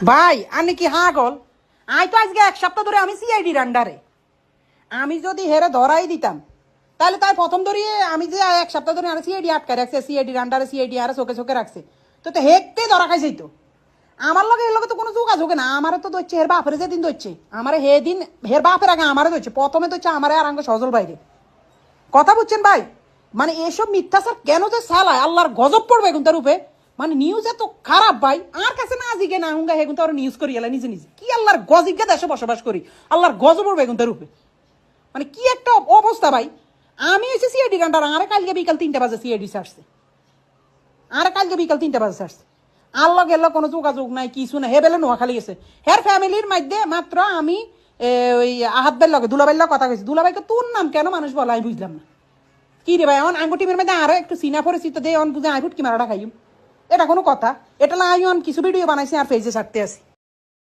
ভাই আমি কি হাগল? আই তো আজকে এক সপ্তাহ ধরে আমি সিআইডির আন্ডারে। আমি যদি হেরে ধরাই দিতাম তাহলে তাই প্রথম ধরিয়ে আমি যে এক সপ্তাহ ধরে আর সিআইডি আটকে রাখছে, সিআইডির আন্ডারে সিআইডি আর চোখে চোখে রাখছে, তো হেকতে ধরা খাইছে। তো আমার লগে এর লগে তো কোনো যোগাযোগ না। আমারে তো ধরছে হের বাপের যেদিন ধরছে, আমারে হে দিন হের বাপের আগে আমারে ধরছে, প্রথমে ধরছে আমারে আর আঙ্গ সজল বাইরে। কথা বুঝছেন ভাই? মানে এসব মিথ্যাচার কেন যে চালায় আল্লাহর গজব পড়বে এখন তার উপরে। মানে নিউজ এত খারাপ ভাই, আর কাছে না জিগে না হুঙ্গা হেগুন তো নিউজ করি এলা নিজে নিজে কি আল্লাহর গজিজ্ঞা দেশে বসবাস করি, আল্লাহর গজব পড়বে এখন তার উপরে। মানে কি একটা অবস্থা ভাই। আমি এসে সিআইডি কান্ডার আরে কালকে বিকাল 3টা বাজে সিআইডি ছাড়ছে, আরে কালকে বিকাল 3টা বাজে ছাড়ছে। আল্লাহ গেল কোনো যোগাযোগ নাই, কিছু না। হে বেলে নোয়াখালী গেছে, হের ফ্যামিলির মধ্যে মাত্র আমি ওই আহাত বের লগে দুলাবাইর লগে কথা কইছি। দুলাবাইকে তোর নাম কেন মানুষ বলে আমি বুঝলাম না। কি রে ভাই, এখন আঙ্গু টিমের মধ্যে আরো একটু সিনা পরিচিত দে অন বুঝে আইফুট কি মারাটা খাইম, এটা কোনো কথা? এটা না আমি কিছু ভিডিও বানাইছি আর ফেসে ছাড়তে আসি।